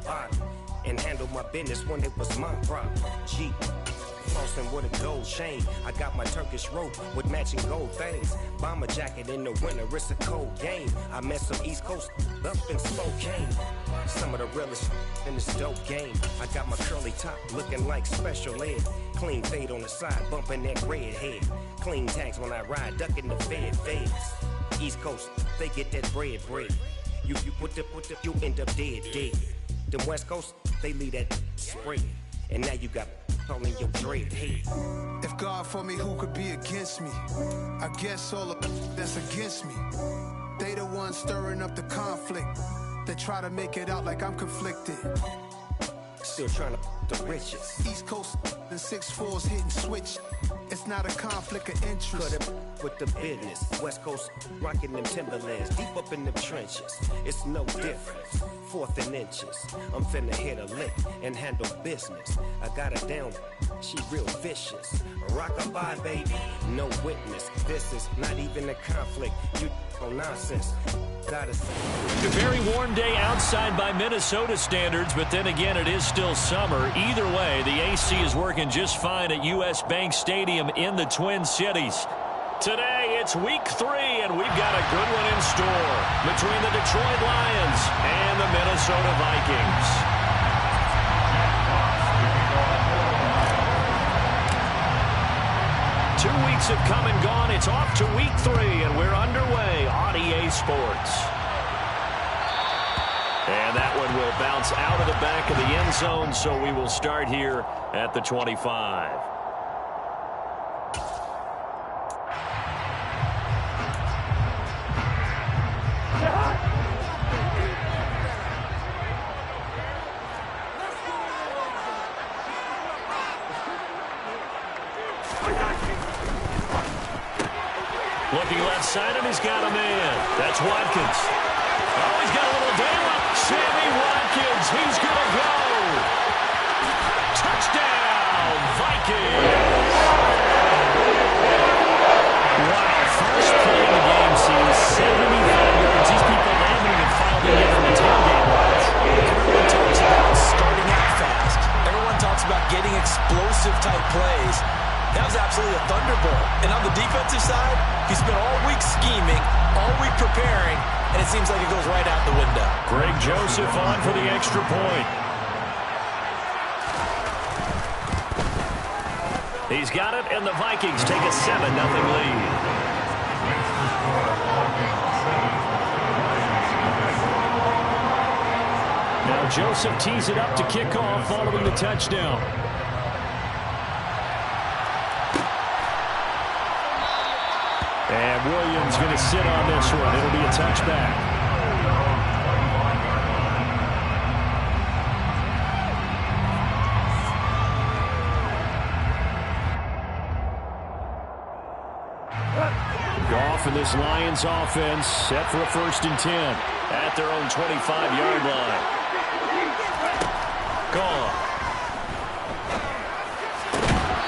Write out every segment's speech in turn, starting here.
body and handle my business when it was my problem. G. Flossing with a gold chain. I got my Turkish rope with matching gold things. Bomber jacket in the winter, it's a cold game. I met some East Coast up in Spokane. Some of the realest in this dope game. I got my curly top looking like special ed. Clean fade on the side, bumping that red head. Clean tags when I ride, ducking the feds. East Coast, they get that bread. You put the, you end up dead. Them West Coast, they leave that spread. And now you got all in your dread head. If God for me, who could be against me? I guess all of that's against me. They the ones stirring up the conflict. They try to make it out like I'm conflicted. Still trying to the riches. East Coast and 6'4s hitting switch. It's not a conflict of interest. Cut it with the business. West Coast rocking them Timberlands deep up in them trenches. It's no difference. 4th and inches. I'm finna hit a lick and handle business. I got her down. She real vicious. Rockabye, baby. No witness. This is not even a conflict. You on nonsense. A very warm day outside by Minnesota standards, but then again, it is still summer. Either way, the AC is working just fine at U.S. Bank Stadium in the Twin Cities. Today, it's week 3, and we've got a good one in store between the Detroit Lions and the Minnesota Vikings. Two weeks have come and gone. It's off to week 3, and we're underway on EA Sports. And that one will bounce out of the back of the end zone, so we will start here at the 25. Looking left side, and he's got a man. That's Watkins. Oh, he's got a little daylight. Sammy Watkins, he's going to go. Touchdown, Vikings. Wow, first play of the game sees 75 yards. These people landing and filing in from the tailgate lines. Everyone talks about starting out fast. Everyone talks about getting explosive type plays. That was absolutely a thunderbolt. And on the defensive side, he spent all week scheming, all week preparing, and it seems like it goes right out the window. Greg Joseph on for the extra point. He's got it, and the Vikings take a 7-0 lead. Now Joseph tees it up to kick off following the touchdown. And Williams going to sit on this one. It'll be a touchback. Goff and this Lions offense set for a 1st and 10 at their own 25-yard line. Gone.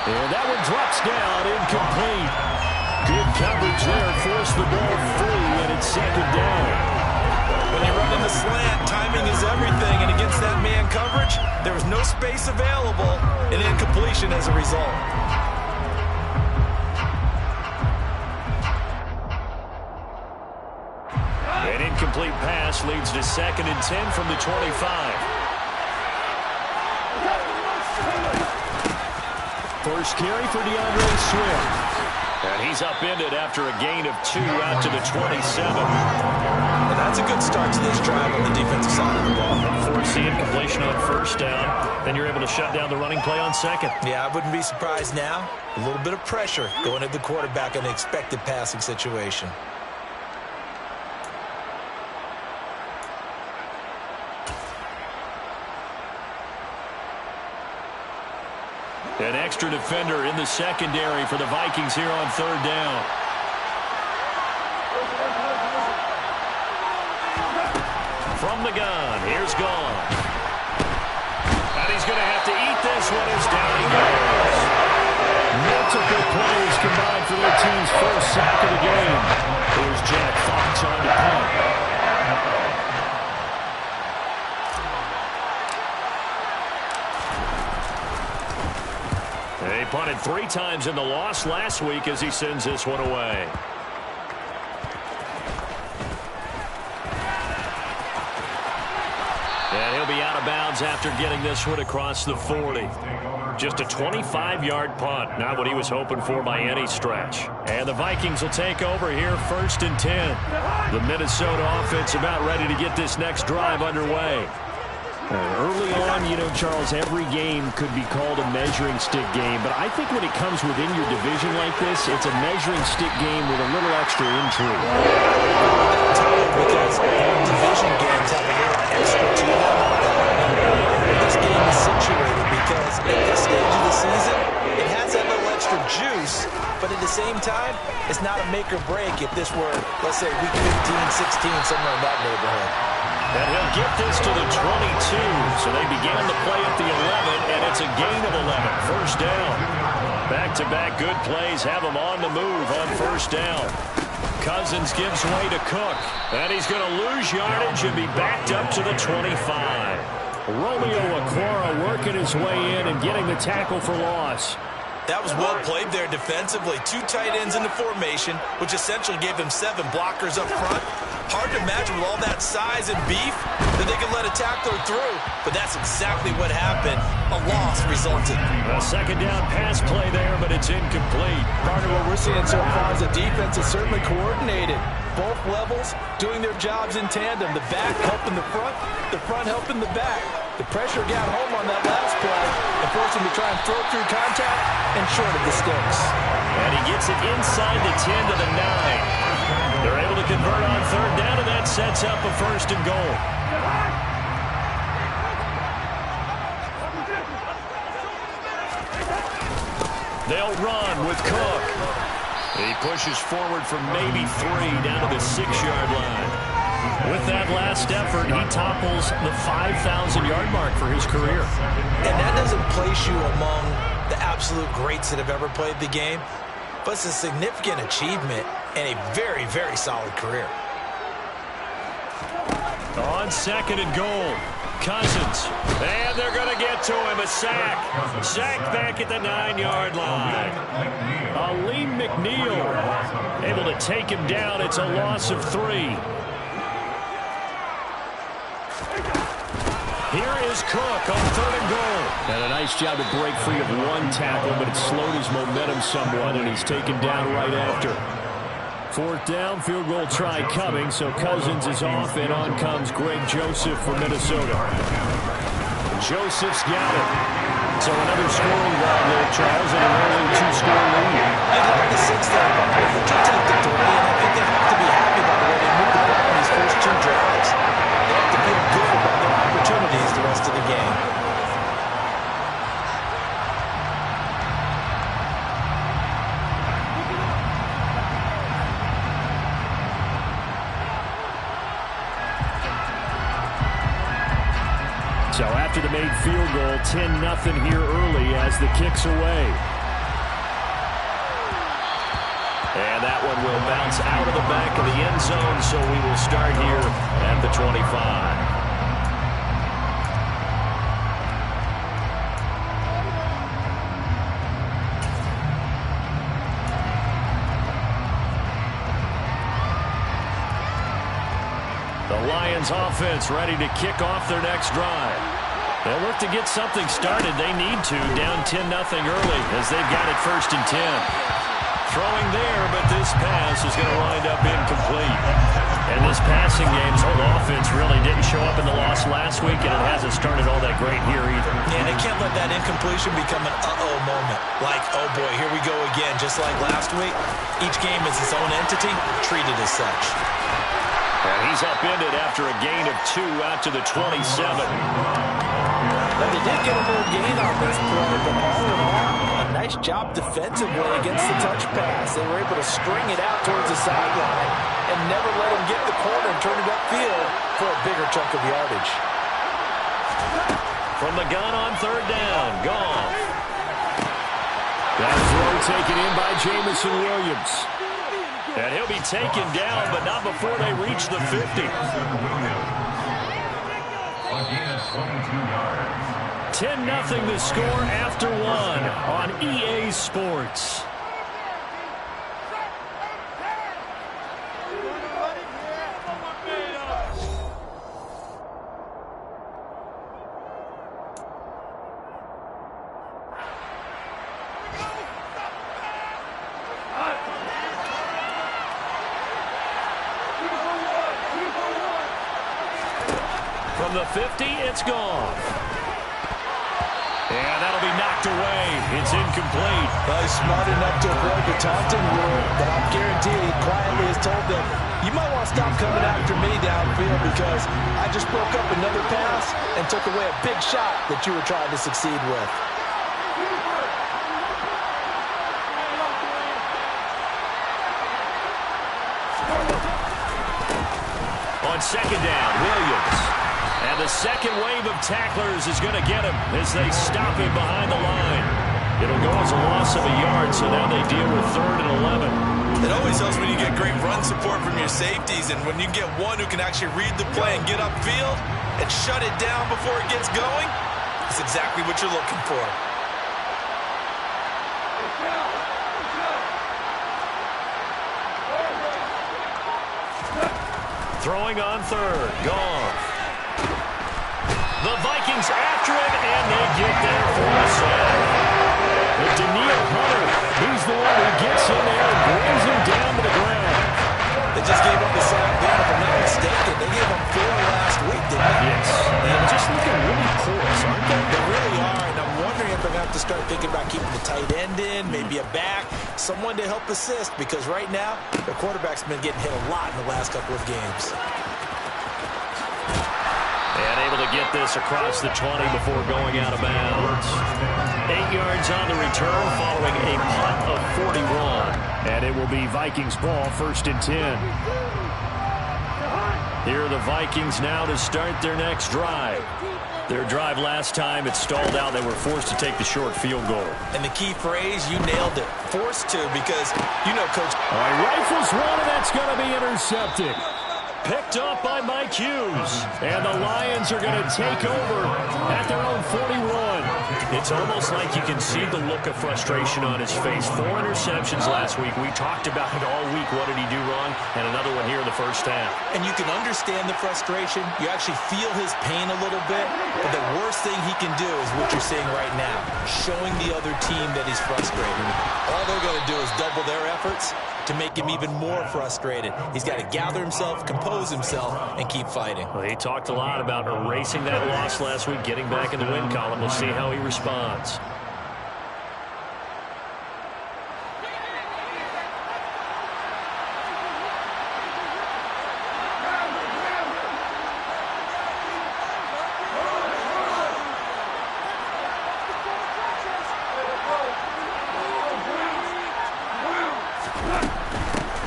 And that one drops down, incomplete. Good coverage there, forced the ball free, and it's 2nd down. When you run in the slant, timing is everything, and against that man coverage, there was no space available, and incompletion as a result. An incomplete pass leads to 2nd and 10 from the 25. First carry for DeAndre Swift. And he's upended after a gain of 2 out to the 27. And that's a good start to this drive on the defensive side of the ball. Force the incompletion on 1st down. Then you're able to shut down the running play on 2nd. Yeah, I wouldn't be surprised now. A little bit of pressure going at the quarterback in an expected passing situation. An extra defender in the secondary for the Vikings here on 3rd down. From the gun, here's Gone. And he's going to have to eat this one as down he goes. Multiple plays combined for their team's 1st sack of the game. Here's Jack Fox on the punt. They punted 3 times in the loss last week as he sends this one away. And he'll be out of bounds after getting this one across the 40. Just a 25-yard punt, not what he was hoping for by any stretch. And the Vikings will take over here, 1st and 10. The Minnesota offense about ready to get this next drive underway. Early on, you know, Charles, every game could be called a measuring stick game. But I think when it comes within your division like this, it's a measuring stick game with a little extra intrigue. Because division games have a little extra to them. This game is situated because at this stage of the season, it has that little extra juice. But at the same time, it's not a make or break if this were, let's say, week 15, 16, somewhere in that neighborhood. And he'll get this to the 22. So they began the play at the 11, and it's a gain of 11. 1st down. Back-to-back good plays have him on the move on 1st down. Cousins gives way to Cook. And he's going to lose yardage and be backed up to the 25. Romeo Okwara working his way in and getting the tackle for loss. That was well played there defensively. 2 tight ends in the formation, which essentially gave him 7 blockers up front. Hard to imagine with all that size and beef that they could let a tackler through. But that's exactly what happened. A loss resulted. A 2nd down pass play there, but it's incomplete. Part of what we're seeing so far is the defense is certainly coordinated. Both levels doing their jobs in tandem. The back helping the front helping the back. The pressure got home on that last play and forced him to try and throw through contact and short of the sticks. And he gets it inside the 10 to the 9. They're able to convert on 3rd down, and that sets up a 1st and goal. They'll run with Cook. He pushes forward from maybe 3 down to the 6-yard line. With that last effort, he topples the 5,000-yard mark for his career. And that doesn't place you among the absolute greats that have ever played the game, but it's a significant achievement and a very, very solid career. On 2nd and goal, Cousins. And they're going to get to him. A sack. Sack back at the 9-yard line. Aleem McNeil able to take him down. It's a loss of 3. Here is Cook on 3rd and goal. And a nice job to break free of 1 tackle, but it slowed his momentum somewhat, and he's taken down right after. 4th down, field goal try coming, so Cousins is off, and on comes Greg Joseph for Minnesota. Joseph's got it. So another scoring drive there, Charles, and an early 2-score lead. I love the 6th down. They're taking the 3, and I think they have to be happy about the way they moved the ball in these first 2 drives. They have to feel good about their opportunities the rest of the game. So after the made field goal, 10-0 here early as the kick's away. And that one will bounce out of the back of the end zone, so we will start here at the 25. The Lions offense ready to kick off their next drive. They'll look to get something started. They need to, down 10-0 early as they've got it 1st and 10. Throwing there, but this pass is going to wind up incomplete. And this passing game's whole offense really didn't show up in the loss last week, and it hasn't started all that great here either. Yeah, they can't let that incompletion become an uh-oh moment. Like, oh boy, here we go again. Just like last week, each game is its own entity, treated as such. And he's upended after a gain of 2 out to the 27. But they did get a little gain on this play, but all in all, a nice job defensively against the touch pass. They were able to string it out towards the sideline and never let him get the corner and turn it upfield for a bigger chunk of yardage. From the gun on 3rd down, Goff. That throw taken in by Jamison Williams. And he'll be taken down, but not before they reach the 50. 10-0 the score after one on EA Sports. From the 50, it's gone. And that'll be knocked away. It's incomplete. Well, he's smart enough to avoid the taunting rule, but I'm guaranteed he quietly has told them, you might want to stop coming after me downfield because I just broke up another pass and took away a big shot that you were trying to succeed with. On second down, Williams. And the second wave of tacklers is going to get him as they stop him behind the line. It'll go as a loss of a yard, so now they deal with 3rd and 11. It always helps when you get great run support from your safeties, and when you get one who can actually read the play and get upfield and shut it down before it gets going, it's exactly what you're looking for. Throwing on 3rd, Goff. The Vikings after him, and they get there for a sack. But Daniil Hunter, he's the one who gets in there and brings him down to the ground. They just gave up the sack there, if I'm not mistaken. They gave him 4 last week, didn't they? Yes. And just looking really porous, aren't they? They really are, and I'm wondering if they're going to have to start thinking about keeping the tight end in, maybe a back, someone to help assist, because right now, their quarterback's been getting hit a lot in the last couple of games. And able to get this across the 20 before going out of bounds. 8 yards on the return following a punt of 41. And it will be Vikings ball, 1st and 10. Here are the Vikings now to start their next drive. Their drive last time, it stalled out. They were forced to take the short field goal. And the key phrase, you nailed it. Forced to, because, you know, Coach. All right, rifles one, and that's going to be intercepted. Picked up by Mike Hughes. And the Lions are going to take over at their own 41. It's almost like you can see the look of frustration on his face. 4 interceptions last week. We talked about it all week. What did he do wrong? And another one here in the first half. And you can understand the frustration. You actually feel his pain a little bit. But the worst thing he can do is what you're seeing right now, showing the other team that he's frustrated. All they're going to do is double their efforts to make him even more frustrated. He's got to gather himself, compose himself, and keep fighting. Well, he talked a lot about erasing that loss last week, getting back in the win column. We'll see how he responds.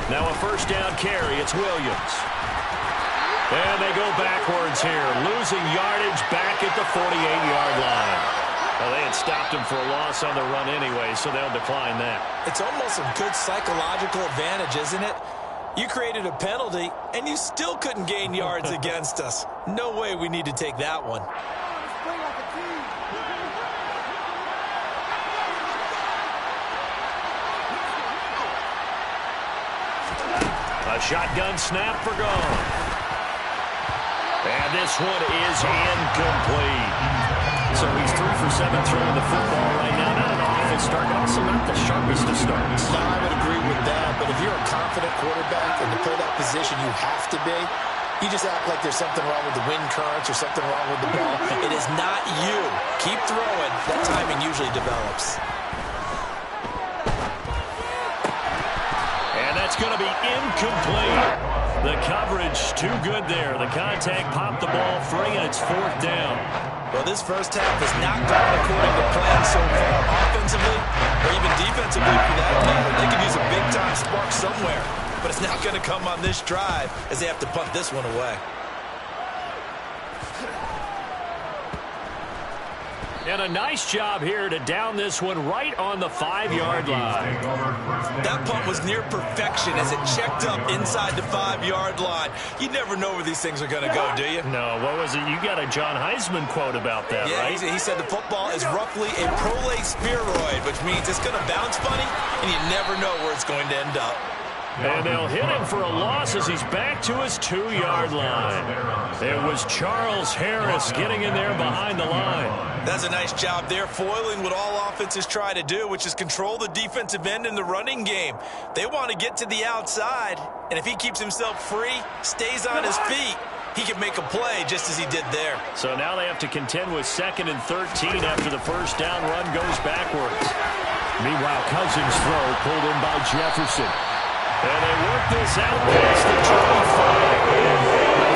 Now a first down carry, it's Williams. And they go backwards here, losing yardage back at the 48-yard line. Well, they had stopped him for a loss on the run anyway, so they'll decline that. It's almost a good psychological advantage, isn't it? You created a penalty, and you still couldn't gain yards against us. No way we need to take that one. A shotgun snap for Goff. And this one is incomplete. So he's 3 for 7 throwing the football right now. Not an awful start, but also not the sharpest of starts. No, I would agree with that. But if you're a confident quarterback and to play that position you have to be, you just act like there's something wrong with the wind currents or something wrong with the ball. It is not you. Keep throwing. That timing usually develops. And that's going to be incomplete. The coverage too good there. The contact popped the ball free, and it's 4th down. Well, this first half has not gone according to plan so far, offensively or even defensively for that matter. They could use a big-time spark somewhere, but it's not going to come on this drive as they have to punt this one away. And a nice job here to down this one right on the 5-yard line. That punt was near perfection as it checked up inside the 5-yard line. You never know where these things are going to go, do you? No, what was it? You got a John Heisman quote about that, yeah, right? He said the football is roughly a prolate spheroid, which means it's going to bounce funny, and you never know where it's going to end up. And they'll hit him for a loss as he's back to his 2-yard line. It was Charles Harris getting in there behind the line. That's a nice job there, foiling what all offenses try to do, which is control the defensive end in the running game. They want to get to the outside, and if he keeps himself free, stays on his feet, he can make a play just as he did there. So now they have to contend with 2nd and 13 after the first down run goes backwards. Meanwhile, Cousins' throw pulled in by Jefferson. And they work this out past the 25.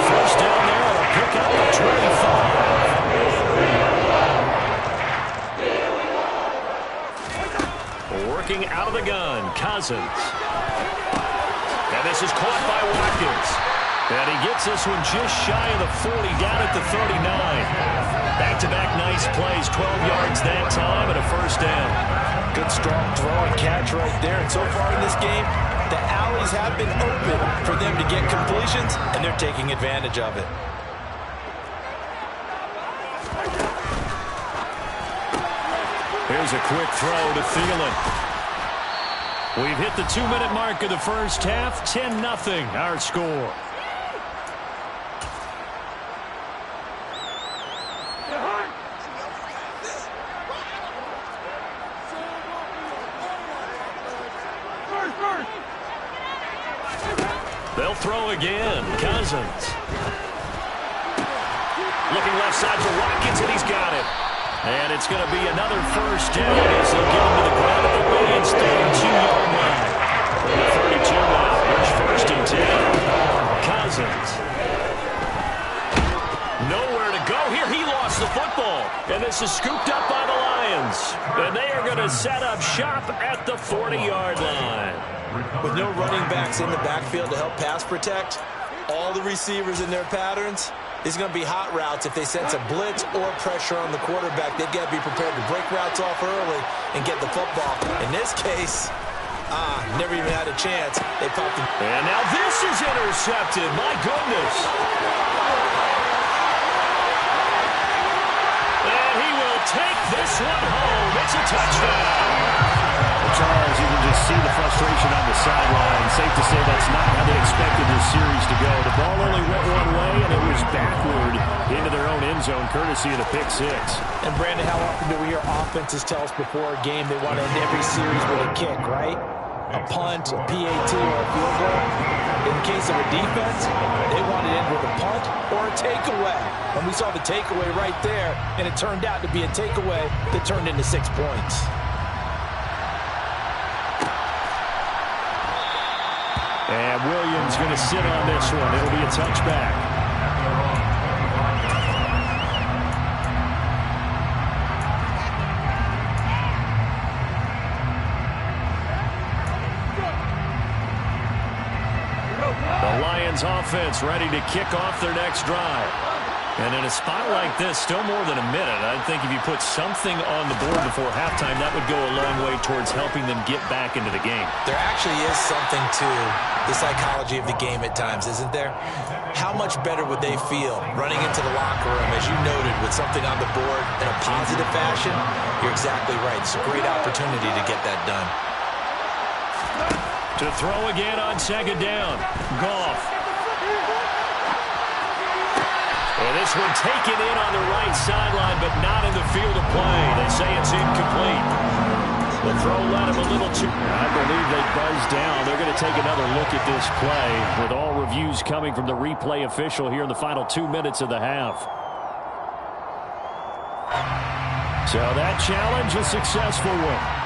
First down there, and a pick up the 25. Working out of the gun, Cousins. And this is caught by Watkins. And he gets this one just shy of the 40, down at the 39. Back-to-back nice plays, 12 yards that time, and a first down. Good strong throw and catch right there. And so far in this game, the alleys have been open for them to get completions, and they're taking advantage of it. Here's a quick throw to Thielen. We've hit the 2-minute mark of the first half. 10-0 our score. They'll throw again. Cousins. Looking left side for Watkins, and he's got it. And it's going to be another first down as they'll get him to the ground at the Lions' 32-yard line. 32 now. Here's 1st and 10. Cousins. Nowhere to go here. He lost the football. And this is scooped up by the Lions. And they are going to set up shop at the 40-yard line. With no running backs in the backfield to help pass protect, all the receivers in their patterns, it's going to be hot routes if they sense a blitz or pressure on the quarterback. They've got to be prepared to break routes off early and get the football. In this case, never even had a chance. They popped him. And now this is intercepted. My goodness. And he will take this one home. It's a touchdown. Charles, you can just see the frustration on the sideline. Safe to say that's not how they expected this series to go. The ball only went one way, and it was backward into their own end zone, courtesy of the pick six. And, Brandon, how often do we hear offenses tell us before a game they want to end every series with a kick, right? A punt, a PAT, or a field goal. In the case of a defense, they want to end with a punt or a takeaway. And we saw the takeaway right there, and it turned out to be a takeaway that turned into 6 points. And Williams going to sit on this one. It'll be a touchback. The Lions offense ready to kick off their next drive. And in a spot like this, still more than a minute, I think if you put something on the board before halftime, that would go a long way towards helping them get back into the game. There actually is something to the psychology of the game at times, isn't there? How much better would they feel running into the locker room, as you noted, with something on the board in a positive fashion? You're exactly right. It's a great opportunity to get that done. To throw again on 2nd down. Goff. And this one taken in on the right sideline, but not in the field of play. They say it's incomplete. The throw led him a little too. I believe they buzzed down. They're going to take another look at this play, with all reviews coming from the replay official here in the final 2 minutes of the half. So that challenge, a successful one.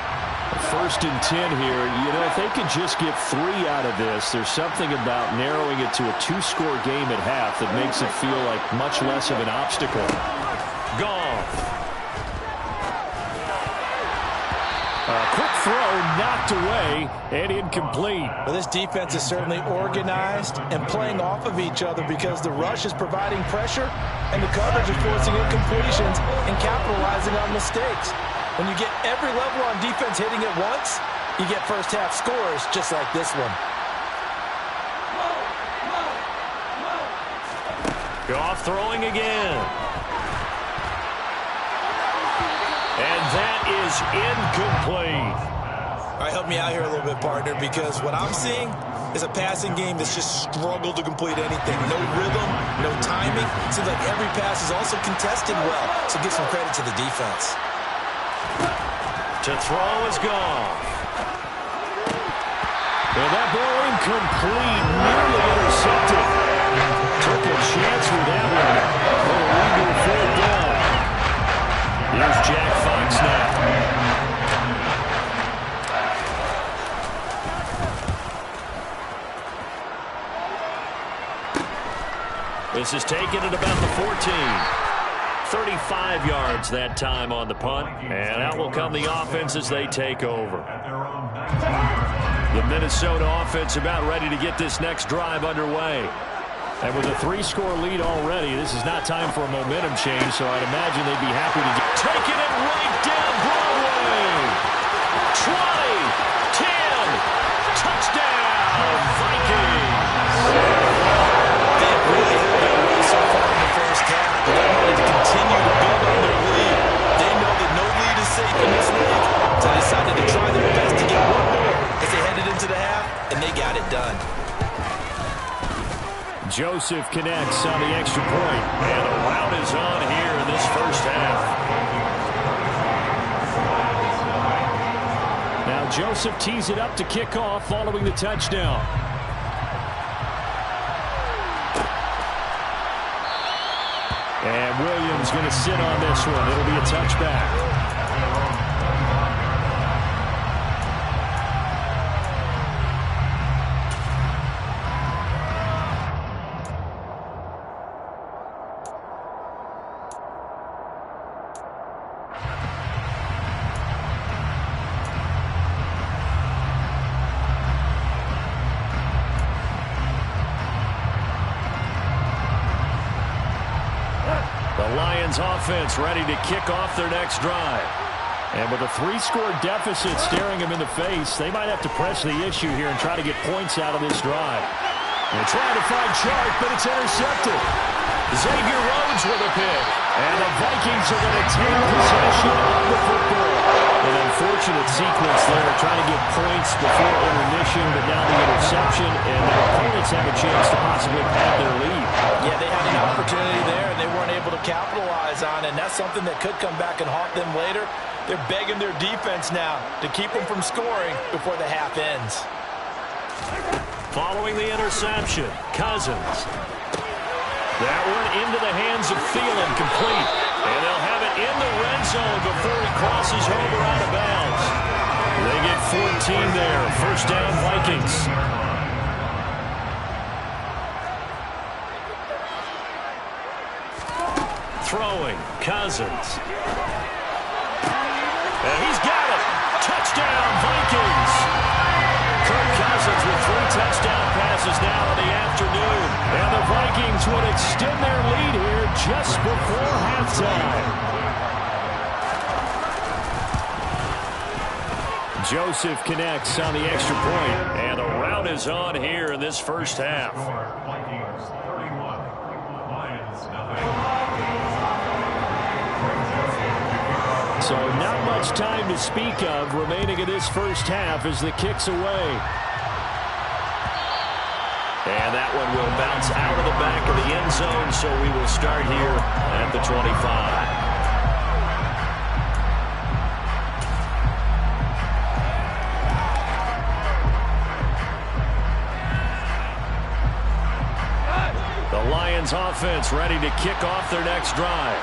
1st and 10 here. You know, if they could just get 3 out of this, there's something about narrowing it to a 2-score game at half that makes it feel like much less of an obstacle. Goff. A quick throw knocked away and incomplete. Well, this defense is certainly organized and playing off of each other because the rush is providing pressure and the coverage is forcing incompletions and capitalizing on mistakes. When you get every level on defense hitting it once, you get first-half scores just like this one. Goff throwing again. And that is incomplete. All right, help me out here a little bit, partner, because what I'm seeing is a passing game that's just struggled to complete anything. No rhythm, no timing. Seems like every pass is also contested well, so give some credit to the defense. To throw is Goff. And that ball incomplete, nearly intercepted. Took a chance with that one. For a legal fourth down. Here's Jack Fox now. This is taken at about the 14. 35 yards that time on the punt. And out will come the offense as they take over. The Minnesota offense about ready to get this next drive underway. And with a 3-score lead already, this is not time for a momentum change, so I'd imagine they'd be happy to get taking it right down Broadway. 20, 10, touchdown, Vikings. They've really held their way so far in the first half, but they wanted to continue to build on their lead. They know that no lead is safe in this league, so they decided to try their best to get one more as they headed into the half, and they got it done. Joseph connects on the extra point, and a rout is on here in this first half. Now Joseph tees it up to kick off following the touchdown. And Williams going to sit on this one. It'll be a touchback. Offense ready to kick off their next drive. And with a 3-score deficit staring them in the face, they might have to press the issue here and try to get points out of this drive. They're trying to find Chark, but it's intercepted. Xavier Rhodes with a pick. And the Vikings are going to take possession of the football. An unfortunate sequence there, trying to get points before intermission, but now the interception, and their opponents have a chance to possibly pad their lead. Yeah, they had an opportunity there, and they weren't able to capitalize on it, and that's something that could come back and haunt them later. They're begging their defense now to keep them from scoring before the half ends. Following the interception, Cousins. That one into the hands of Thielen, complete. And they'll have it in the red zone before he crosses over out of bounds. They get 14 there. First down, Vikings. Throwing, Cousins. And he's got it. Touchdown, Vikings. Kirk Cousins with 3 touchdown passes now in the afternoon. And the Vikings would extend their lead here just before halftime. Joseph connects on the extra point, and a rout is on here in this first half. So not much time to speak of remaining in this first half as the kick's away. And that one will bounce out of the back of the end zone, so we will start here at the 25. The Lions offense ready to kick off their next drive.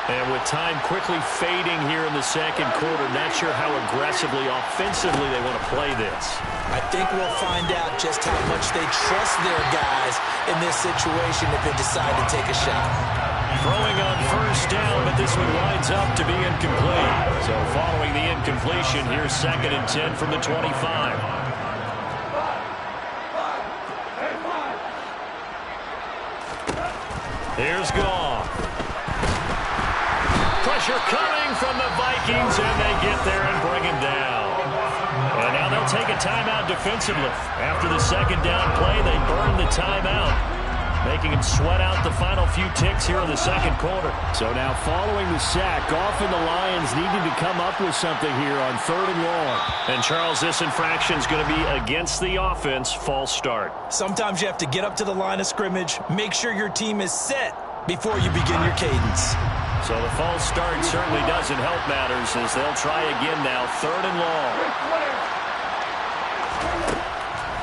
And with time quickly fading here in the second quarter, not sure how aggressively, offensively they want to play this. I think we'll find out just how much they trust their guys in this situation if they decide to take a shot. Throwing on first down, but this one winds up to be incomplete. So following the incompletion, here's 2nd and 10 from the 25. Here's Goff. Pressure coming from the Vikings, and they get there and bring him down. And now they'll take a timeout defensively. After the second down play, they burn the timeout, making him sweat out the final few ticks here in the second quarter. So now following the sack, often the Lions needing to come up with something here on 3rd and long. And, Charles, this infraction is going to be against the offense, false start. Sometimes you have to get up to the line of scrimmage, make sure your team is set before you begin your cadence. So the false start certainly doesn't help matters as they'll try again now, 3rd and long.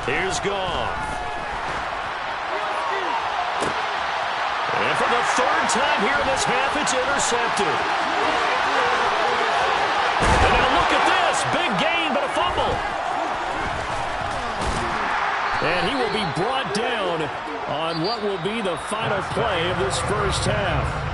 Here's Goff. And for the 3rd time here in this half, it's intercepted. And now look at this. Big gain, but a fumble. And he will be brought down on what will be the final play of this first half.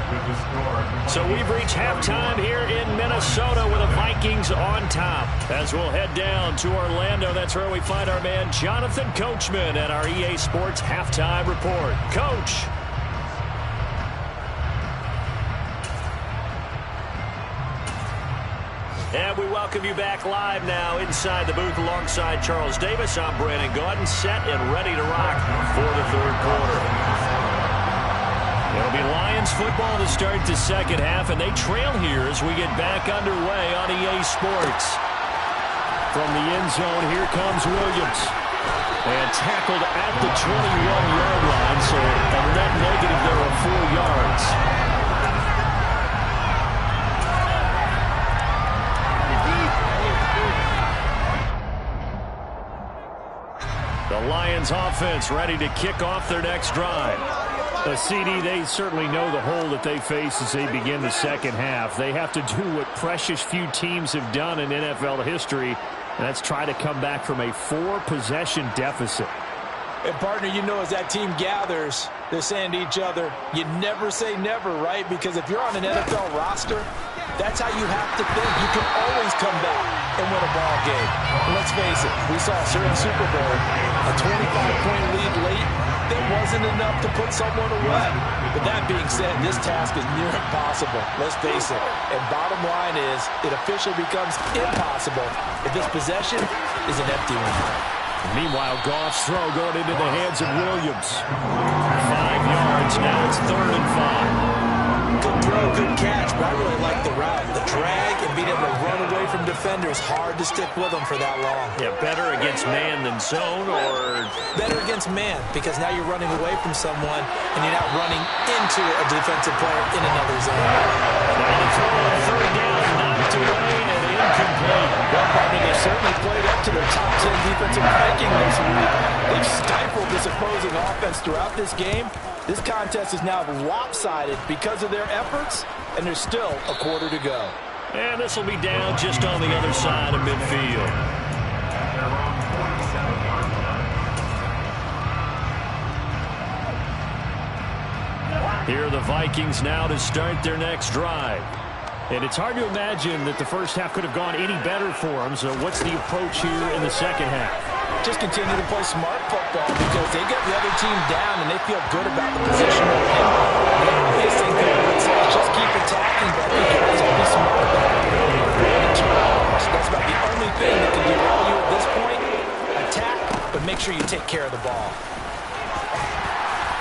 So we've reached halftime here in Minnesota with the Vikings on top. As we'll head down to Orlando, that's where we find our man Jonathan Coachman at our EA Sports Halftime Report. Coach. And we welcome you back live now inside the booth alongside Charles Davis. I'm Brandon Gaudin, set and ready to rock for the 3rd quarter. It'll be Lions football to start the second half, and they trail here as we get back underway on EA Sports. From the end zone, here comes Williams. And tackled at the 21-yard line, so a net negative there of 4 yards. The Lions offense ready to kick off their next drive. The CD, they certainly know the hole that they face as they begin the second half. They have to do what precious few teams have done in NFL history, and that's try to come back from a 4-possession deficit. And, partner, you know as that team gathers, they're saying to each other, you never say never, right? Because if you're on an NFL roster, that's how you have to think. You can always come back and win a ball game. And let's face it, we saw a certain Super Bowl, a 25-point lead late, that wasn't enough to put someone away. But that being said, this task is near impossible. Let's face it. And bottom line is, it officially becomes impossible if this possession is an empty one. Meanwhile, Goff's throw going into the hands of Williams. 5 yards, now it's 3rd and 5. Good throw, good catch, but I really like the route. The drag and being able to run away from defenders, hard to stick with them for that long. Yeah, better against man than zone, or? Better against man, because now you're running away from someone and you're not running into a defensive player in another zone. Now the throw on 3rd down, knocked away and incomplete. Well, partner, they certainly played up to their top 10 defensive ranking this week. They've stifled this opposing offense throughout this game. This contest is now lopsided because of their efforts, and there's still a quarter to go. And this will be down just on the other side of midfield. Here are the Vikings now to start their next drive. And it's hard to imagine that the first half could have gone any better for them. So what's the approach here in the second half? Just continue to play smart football because they get the other team down and they feel good about the position they're in. The obvious thing that I would say is just keep attacking, but you guys will be smart about it. That's about the only thing that can derail you at this point. Attack, but make sure you take care of the ball.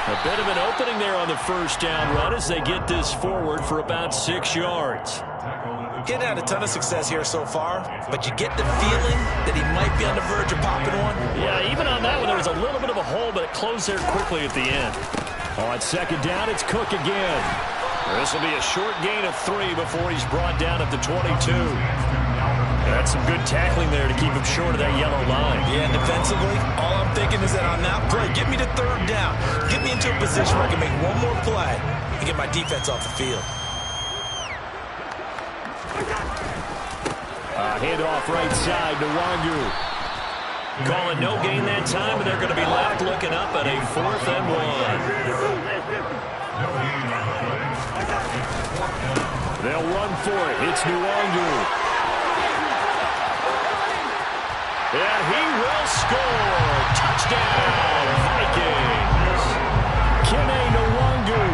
A bit of an opening there on the first down run as they get this forward for about 6 yards. Getting had a ton of success here so far, but you get the feeling that he might be on the verge of popping one. Yeah, even on that one, there was a little bit of a hole, but it closed there quickly at the end. On second down, it's Cook again. This will be a short gain of 3 before he's brought down at the 22. That's some good tackling there to keep him short of that yellow line. Yeah, defensively, all I'm thinking is that on that play, get me to 3rd down. Get me into a position where I can make one more play and get my defense off the field. Handoff right side to Wangu. Calling no gain that time, and they're going to be left looking up at a 4th and 1. They'll run for it. It's Nwangu. And he will score. Touchdown, Vikings. Kene Nwangu.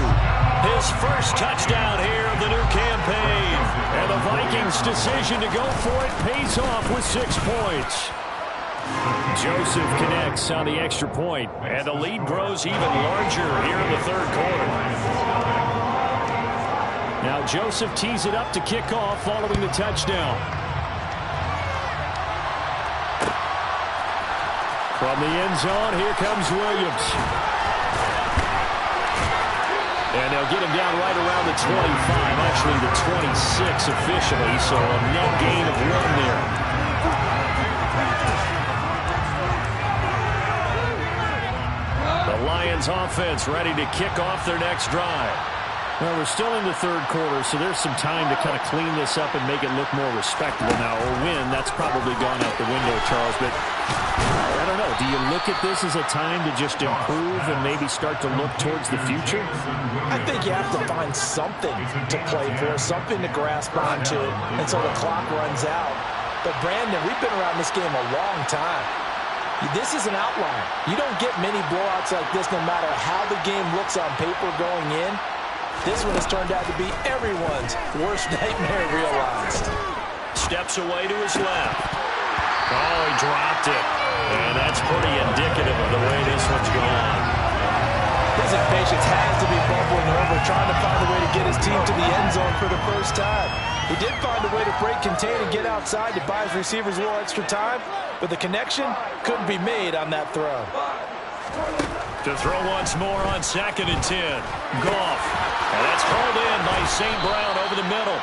His first touchdown here of the new campaign. Vikings' decision to go for it pays off with 6 points. Joseph connects on the extra point, and the lead grows even larger here in the third quarter. Now Joseph tees it up to kick off following the touchdown. From the end zone, here comes Williams. And they'll get him down right around the 25, actually the 26 officially, so a net gain of 1 there. The Lions offense ready to kick off their next drive. Well, we're still in the third quarter, so there's some time to kind of clean this up and make it look more respectable now. Or win, that's probably gone out the window, Charles. But I don't know. Do you look at this as a time to just improve and maybe start to look towards the future? I think you have to find something to play for, something to grasp onto until the clock runs out. But, Brandon, we've been around this game a long time. This is an outlier. You don't get many blowouts like this no matter how the game looks on paper going in. This one has turned out to be everyone's worst nightmare realized. Steps away to his left. Oh, he dropped it. And that's pretty indicative of the way this one's gone. His impatience has to be bubbling over, trying to find a way to get his team to the end zone for the first time. He did find a way to break contain and get outside to buy his receivers a little extra time, but the connection couldn't be made on that throw. To throw once more on 2nd and 10. Goff. And that's hauled in by St. Brown over the middle.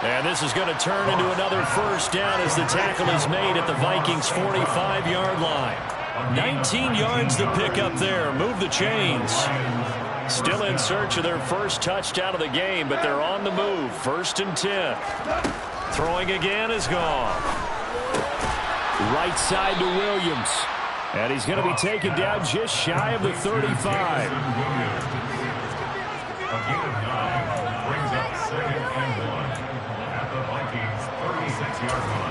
And this is going to turn into another first down as the tackle is made at the Vikings' 45-yard line. 19 yards to pick up there. Move the chains. Still in search of their first touchdown of the game, but they're on the move. 1st and 10. Throwing again is gone. Right side to Williams. And he's going to be taken down just shy of the 35. Brings up 2nd and 1 at the Vikings' 36-yard line.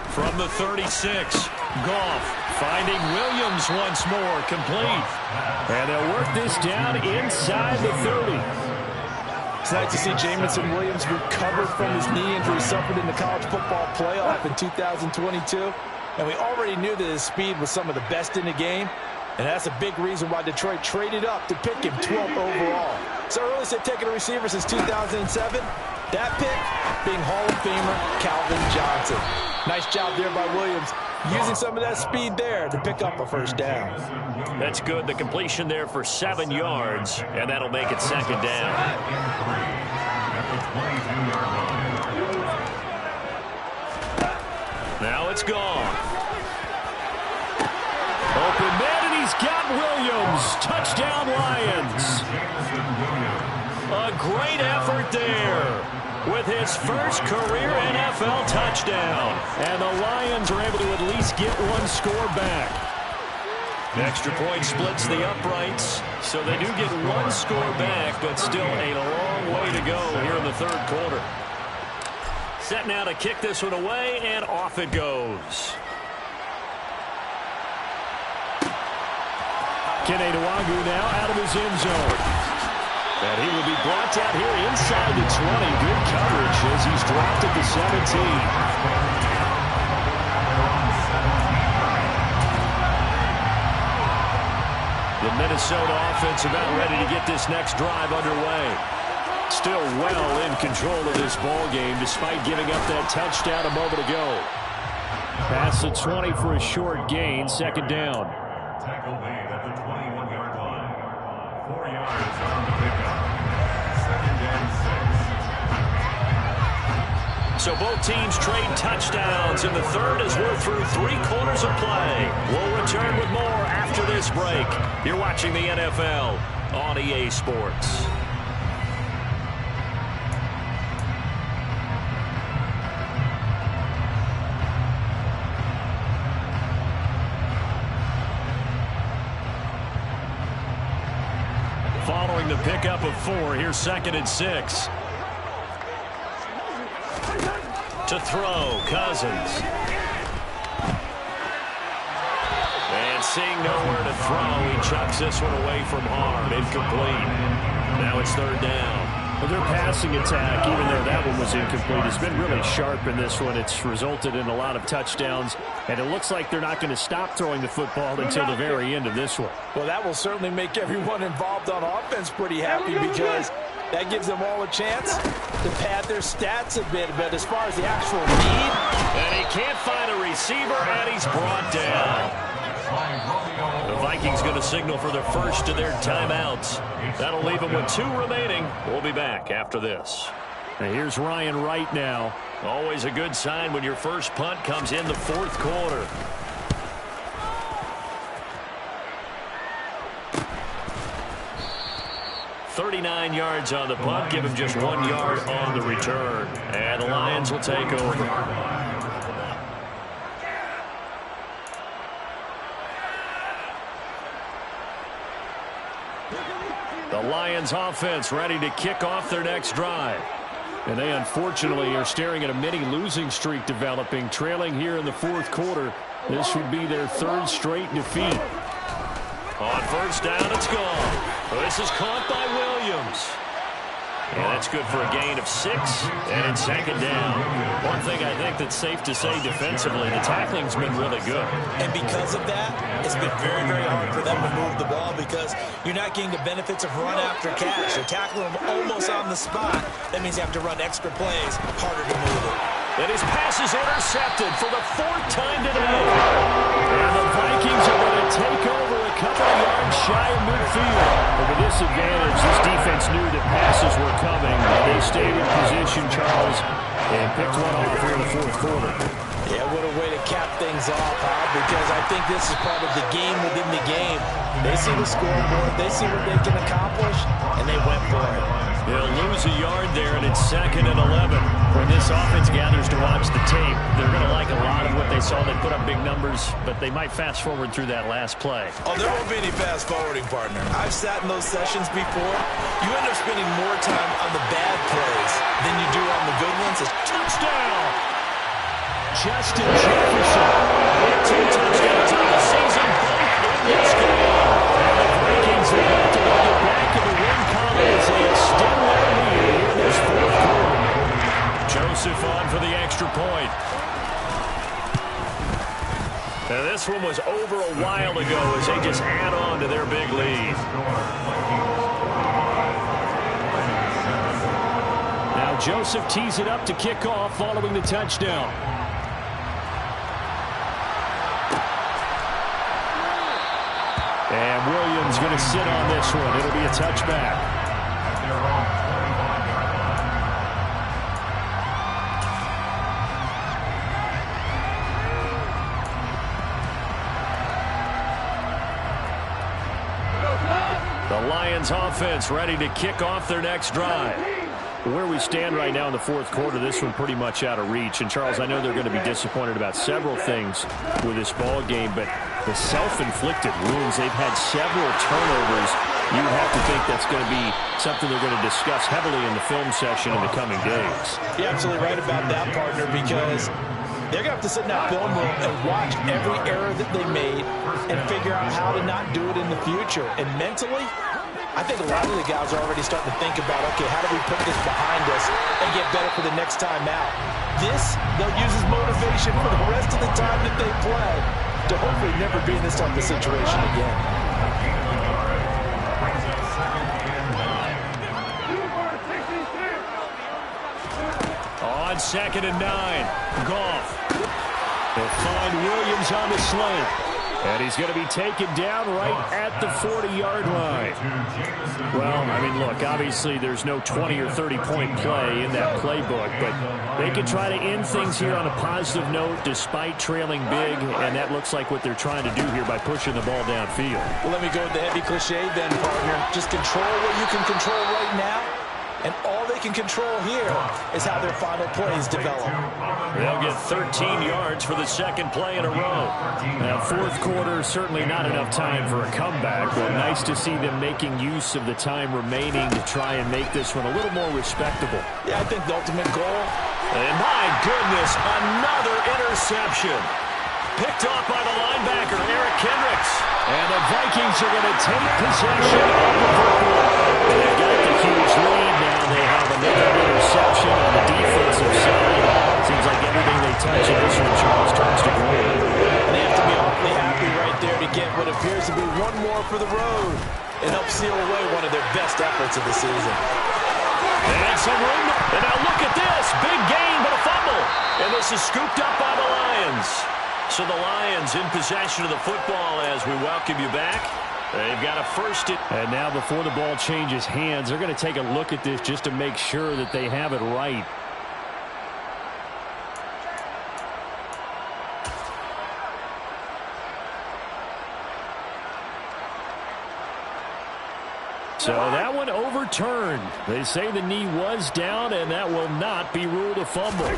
From the 36, Goff finding Williams once more, complete. And they'll work this down inside the 30. It's nice to see Jamison Williams recover from his knee injury suffered in the college football playoff in 2022. And we already knew that his speed was some of the best in the game. And that's a big reason why Detroit traded up to pick him 12th overall. So earliest they've taken a receiver since 2007. That pick being Hall of Famer Calvin Johnson. Nice job there by Williams, using some of that speed there to pick up a first down. That's good. The completion there for 7 yards, and that'll make it 2nd down. Now it's gone. Open man, and he's got Williams. Touchdown, Lions. A great effort there with his first career NFL touchdown. And the Lions are able to at least get 1 score back. Extra point splits the uprights, so they do get 1 score back, but still a long way to go here in the third quarter. Set now to kick this one away, and off it goes. Kene Nwagu now out of his end zone. And he will be brought down here inside the 20. Good coverage as he's dropped at the 17. The Minnesota offense about ready to get this next drive underway. Still well in control of this ball game despite giving up that touchdown a moment ago. Past the 20 for a short gain, 2nd down. Tackle made at the 21-yard line. 4 yards on the pickup. 2nd and 6. So both teams trade touchdowns in the third as we're through 3 quarters of play. We'll return with more after this break. You're watching the NFL on EA Sports. Following the pickup of 4, here's 2nd and 6. To throw, Cousins. And seeing nowhere to throw, he chucks this one away from harm. Incomplete. Now it's third down. Well, their passing attack, even though that one was incomplete, has been really sharp in this one. It's resulted in a lot of touchdowns, and it looks like they're not going to stop throwing the football until the very end of this one. Well, that will certainly make everyone involved on offense pretty happy because that gives them all a chance to pad their stats a bit. But as far as the actual need, and he can't find a receiver, and he's brought down. The Vikings going to signal for the first of their timeouts. That'll leave them with 2 remaining. We'll be back after this. And here's Ryan Wright now. Always a good sign when your first punt comes in the fourth quarter. "39 yards on the punt. Give him just 1 yard on the return. And the Lions will take over. The Lions offense ready to kick off their next drive. And they unfortunately are staring at a mini losing streak developing, trailing here in the fourth quarter. This would be their 3rd straight defeat. On first down, it's gone. This is caught by Williams. And that's good for a gain of 6. And it's second down. One thing I think that's safe to say defensively, the tackling's been really good. And because of that, it's been very, very hard for them to move the ball because you're not getting the benefits of run after catch. You're tackling them almost on the spot. That means you have to run extra plays, harder to move it. And his pass is intercepted for the 4th time today. And the Vikings are going to take over a couple of yards shy of midfield. But with this advantage, this defense knew that passes were coming. And they stayed in position, Charles, and picked one off here in the fourth quarter. yeah, what a way to cap things off, huh? Because I think this is part of the game within the game. They see the scoreboard, they see what they can accomplish, and they went for it. They'll lose a yard there, and it's 2nd and 11. When this offense gathers to watch the tape, they're going to like a lot of what they saw. They put up big numbers, but they might fast forward through that last play. Oh, there won't be any fast forwarding, partner. I've sat in those sessions before. You end up spending more time on the bad plays than you do on the good ones. It's Touchdown! Justin Jefferson. 2 touchdowns on the season, both in this game. And the Vikings are about to get back in the win column as they extend their lead in this fourth quarter. Joseph on for the extra point. Now this one was over a while ago as they just add on to their big lead. Now Joseph tees it up to kick off following the touchdown. And Williams going to sit on this one. It'll be a touchback. The Lions offense ready to kick off their next drive. Where we stand right now in the fourth quarter, this one pretty much out of reach. And, Charles, I know they're going to be disappointed about several things with this ball game, but the self-inflicted wounds, they've had several turnovers. You have to think that's going to be something they're going to discuss heavily in the film session in the coming days. You're absolutely right about that, partner, because they're going to have to sit in that film room and watch every error that they made and figure out how to not do it in the future. And mentally, I think a lot of the guys are already starting to think about, okay, how do we put this behind us and get better for the next time out? This, they'll use as motivation for the rest of the time that they play to hopefully never be in this type of situation again. On 2nd and 9, Goff. They'll find Williams on the slant. And he's going to be taken down right at the 40-yard line. Well, I mean, look, obviously there's no 20 or 30-point play in that playbook, but they can try to end things here on a positive note despite trailing big, and that looks like what they're trying to do here by pushing the ball downfield. Well, let me go with the heavy cliche then, partner. Just control what you can control right now, and all they can control here is how their final plays develop. They'll get 13 yards for the second play in a row. Now, fourth quarter, certainly not enough time for a comeback. Well, nice to see them making use of the time remaining to try and make this one a little more respectable. Yeah, I think the ultimate goal And my goodness, another interception. Picked off by the linebacker, Eric Kendricks. And the Vikings are going to take possession of the football. They've got the huge lead now. They have another interception on the defensive side. Seems like everything they touch in this one, Charles, turns to gold. And they have to be awfully happy right there to get what appears to be one more for the road and help seal away one of their best efforts of the season. And some room. And now look at this. Big gain, but a fumble. And this is scooped up by the Lions. So the Lions in possession of the football as we welcome you back. They've got a first. And now before the ball changes hands, they're going to take a look at this just to make sure that they have it right. So that one overturned. They say the knee was down, and that will not be ruled a fumble.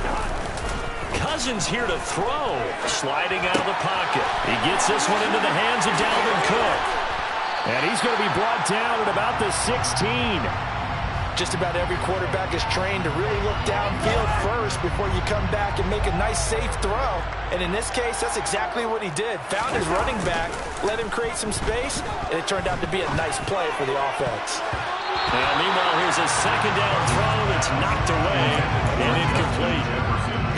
Cousins here to throw. Sliding out of the pocket. He gets this one into the hands of Dalvin Cook. And he's going to be brought down at about the 16. Just about every quarterback is trained to really look downfield first before you come back and make a nice, safe throw. And in this case, that's exactly what he did. Found his running back, let him create some space, and it turned out to be a nice play for the offense. And meanwhile, here's a second down throw that's knocked away and incomplete.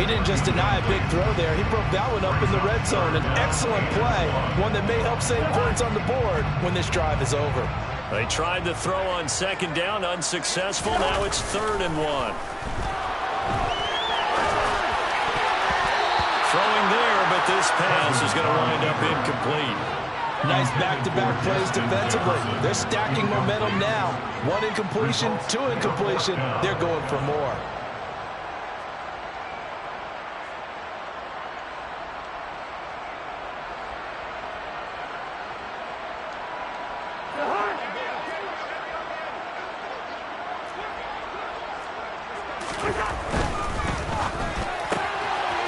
He didn't just deny a big throw there. He broke that one up in the red zone. An excellent play, one that may help save points on the board when this drive is over. They tried to throw on second down, unsuccessful. Now it's 3rd and 1. Throwing there, but this pass is going to wind up incomplete. Nice back-to-back plays defensively. They're stacking momentum now. 1 incompletion, 2 incompletion. They're going for more.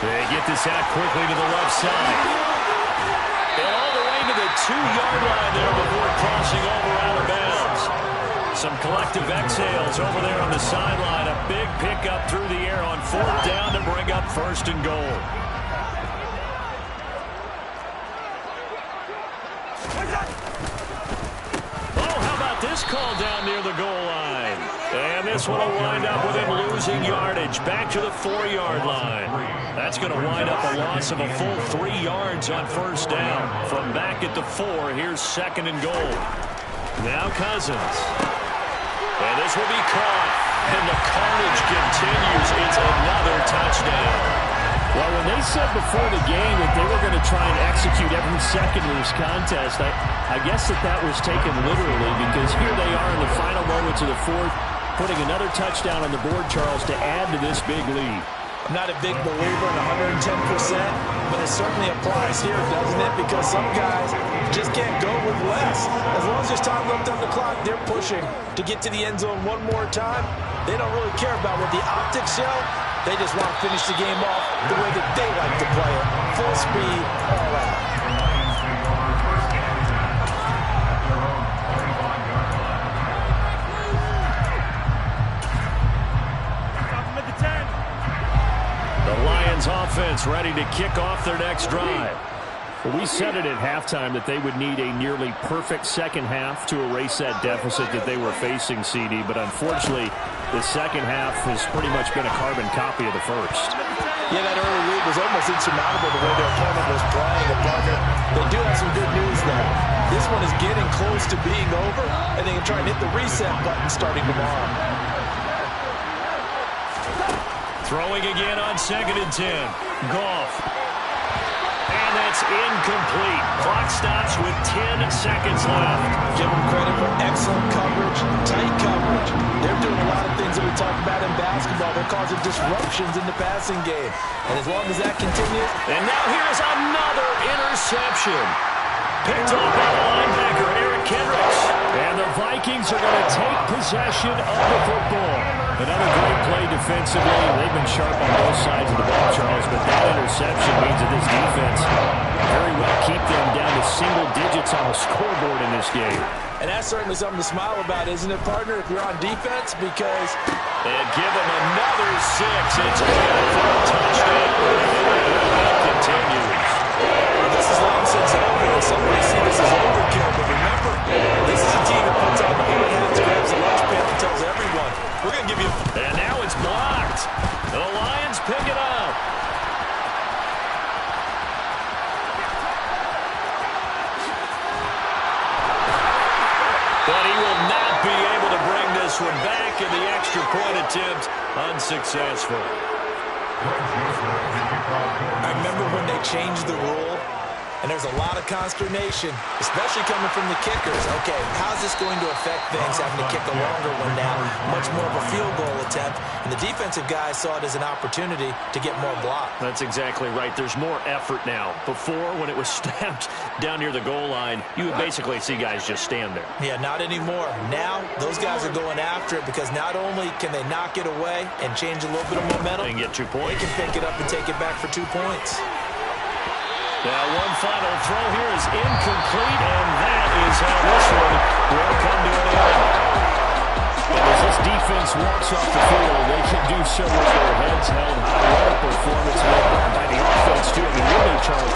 They get this out quickly to the left side. And all the way to the 2-yard line there before crossing over out of bounds. Some collective exhales over there on the sideline. A big pickup through the air on 4th down to bring up 1st and goal. Oh, how about this call down near the goal line? And this one will wind up with him losing yardage back to the 4-yard line. That's going to wind up a loss of a full 3 yards on 1st down. From back at the 4, here's 2nd and goal. Now Cousins. And this will be caught. And the carnage continues. It's another touchdown. Well, when they said before the game that they were going to try and execute every second of this contest, I guess that was taken literally, because here they are in the final moments of the 4th, putting another touchdown on the board, Charles, to add to this big lead. I'm not a big believer in 110%, but it certainly applies here, doesn't it? Because some guys just can't go with less. As long as there's time left on the clock, they're pushing to get to the end zone one more time. They don't really care about what the optics show. They just want to finish the game off the way that they like to play it. Full speed, all out. Offense ready to kick off their next drive. Well, we said it at halftime that they would need a nearly perfect second half to erase that deficit that they were facing, CD, but unfortunately the second half has pretty much been a carbon copy of the first. Yeah, that early lead was almost insurmountable the way their opponent was playing. And partner, they do have some good news though. This one is getting close to being over, and they can try and hit the reset button starting tomorrow. Throwing again on 2nd and 10. Goff. And that's incomplete. Clock stops with 10 seconds left. Give them credit for excellent coverage, tight coverage. They're doing a lot of things that we talk about in basketball. They're causing disruptions in the passing game. And as long as that continues. And now here's another interception. Picked off by the linebacker, Eric Kendricks. And the Vikings are going to take possession of the football. Another great play defensively. They've been sharp on both sides of the ball, Charles, but that interception means that this defense very well keep them down to single digits on the scoreboard in this game. And that's certainly something to smile about, isn't it, partner, if you're on defense? Because and give them another 6. It's going to give you... And now it's blocked. The Lions pick it up. But he will not be able to bring this one back, and the extra point attempt unsuccessful. I remember when they changed the rule, and there's a lot of consternation, especially coming from the kickers. Okay, how's this going to affect things, having to kick a longer one now, much more of a field goal attempt, and the defensive guys saw it as an opportunity to get more block. That's exactly right. There's more effort now. Before, when it was snapped down near the goal line, you would basically see guys just stand there. Yeah, not anymore. Now, those guys are going after it because not only can they knock it away and change a little bit of momentum, They can get 2 points. they can pick it up and take it back for 2 points. Now, one final throw here is incomplete, and that is how this one will come to an end. And as this defense walks off the field, they can do so with their heads held high. What a performance by the offense, too. I mean, really, Charles,